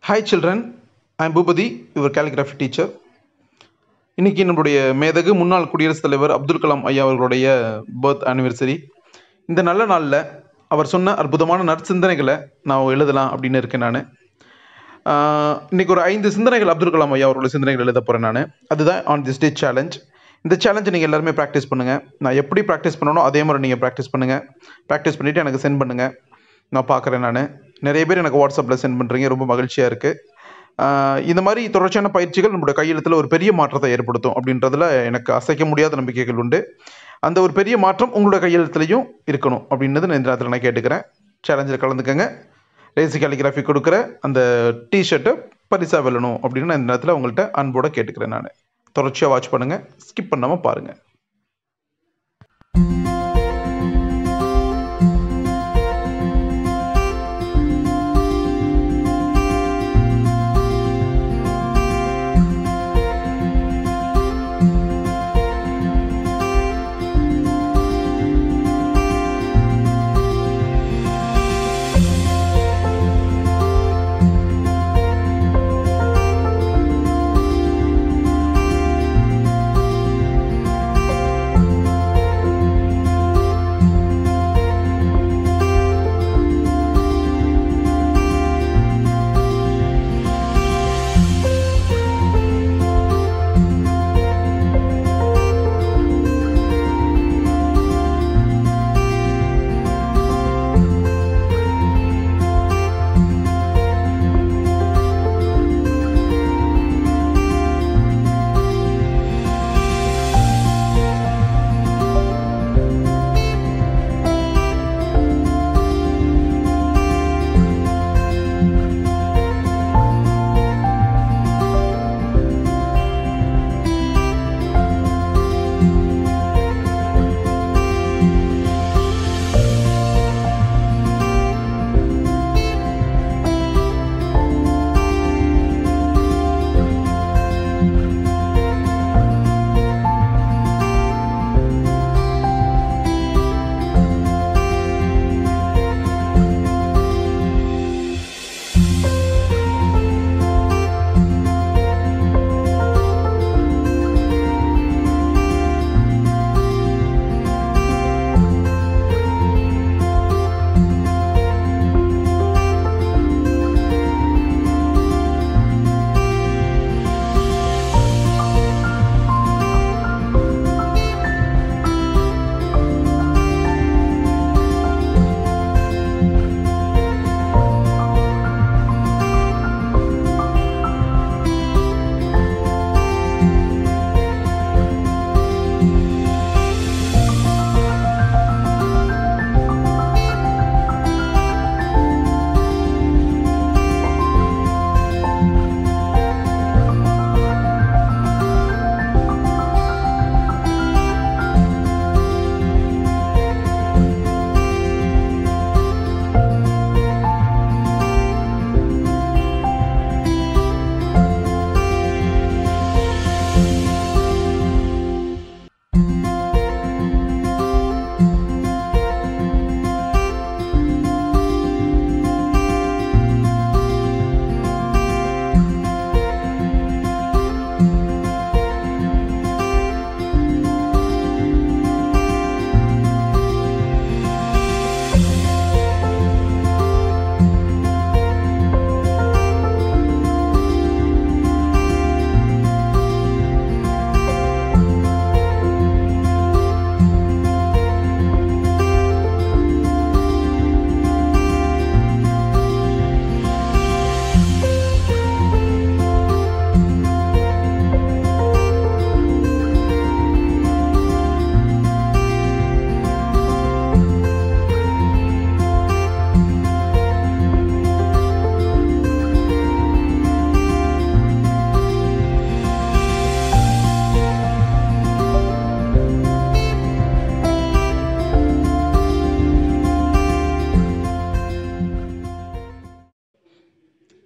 Hi children, I am Bhupati, your calligraphy teacher. இன்னைக்கு நம்மளுடைய மேதகு முன்னாள் குடியரசுத் தலைவர் அப்துல் கலாம் ஐயா அவர்களுடைய பர்த் ஆனிவர்சரி. இந்த நல்ல நாளில் அவர் சொன்ன அற்புதமான நற்சிந்தனைகளை நான் எழுதலாம் அப்படின்னு இருக்கேன். நான் இன்னைக்கு ஒரு 5 சிந்தனைகள் அப்துல் கலாம் ஐயா அவர்களுடைய சிந்தனைகள் எழுத போகிறேன். நான் அதுதான் ஆன் திஸ் டே சேலஞ்ச். இந்த சேலஞ்சை நீங்கள் எல்லாருமே ப்ராக்டிஸ் பண்ணுங்கள். நான் எப்படி ப்ராக்டிஸ் பண்ணணும் அதே மாதிரி நீங்கள் ப்ராக்டிஸ் பண்ணுங்கள். ப்ராக்டிஸ் பண்ணிவிட்டு எனக்கு சென்ட் பண்ணுங்கள். நான் பார்க்குறேன். நான் நிறைய பேர் எனக்கு வாட்ஸ்அப்பில் சென்ட் பண்ணுறீங்க, ரொம்ப மகிழ்ச்சியாக இருக்குது. இந்த மாதிரி தொடர்ச்சியான பயிற்சிகள் நம்மளுடைய கையெழுத்தில் ஒரு பெரிய மாற்றத்தை ஏற்படுத்தும் அப்படின்றதுல எனக்கு அசைக்க முடியாத நம்பிக்கைகள் உண்டு. அந்த ஒரு பெரிய மாற்றம் உங்களோட கையெழுத்துலையும் இருக்கணும் அப்படின்றது இந்த நேரத்தில் நான் கேட்டுக்கிறேன். சேலஞ்சில் கலந்துக்கங்க. ரேசி காலிகிராஃபி கொடுக்குற அந்த டிஷர்ட்டை பரிசாக வெல்லணும் அப்படின்னு நான் இந்த நேரத்தில் உங்கள்கிட்ட அன்போடு கேட்டுக்கிறேன். நான் தொடர்ச்சியாக வாட்ச் பண்ணுங்கள், ஸ்கிப் பண்ணாமல் பாருங்கள்.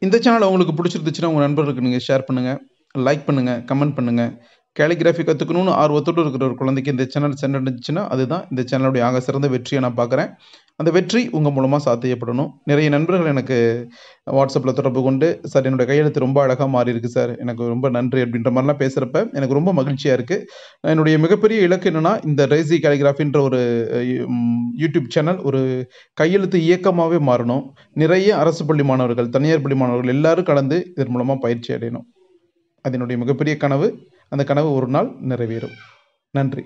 இந்த சேனல் உங்களுக்கு பிடிச்சிருந்துச்சுன்னா உங்கள் நண்பர்களுக்கு நீங்கள் ஷேர் பண்ணுங்கள், லைக் பண்ணுங்கள், கமெண்ட் பண்ணுங்கள். கேலிகிராஃபி கற்றுக்கணும்னு ஆர்வத்தோடு இருக்கிற ஒரு குழந்தைக்கு இந்த சேனல் சென்றடைஞ்சிச்சுன்னா அதுதான் இந்த சேனலுடைய ஆக சிறந்த வெற்றியை நான் பார்க்குறேன். அந்த வெற்றி உங்கள் மூலமாக சாத்தியப்படணும். நிறைய நண்பர்கள் எனக்கு வாட்ஸ்அப்பில் தொடர்பு கொண்டு, சார் என்னோட கையெழுத்து ரொம்ப அழகாக மாறி இருக்கு சார், எனக்கு ரொம்ப நன்றி அப்படின்ற மாதிரிலாம் பேசுகிறப்ப எனக்கு ரொம்ப மகிழ்ச்சியாக இருக்குது. என்னுடைய மிகப்பெரிய இலக்கு என்னென்னா, இந்த ரேசி கேலிகிராஃபின்ற ஒரு யூடியூப் சேனல் ஒரு கையெழுத்து இயக்கமாகவே மாறணும். நிறைய அரசு பள்ளி மாணவர்கள், தனியார் பள்ளி மாணவர்கள் எல்லாரும் கலந்து இதன் மூலமாக பயிற்சி அடையணும். அது என்னுடைய மிகப்பெரிய கனவு. அந்த கனவு ஒரு நாள் நிறைவேறும். நன்றி.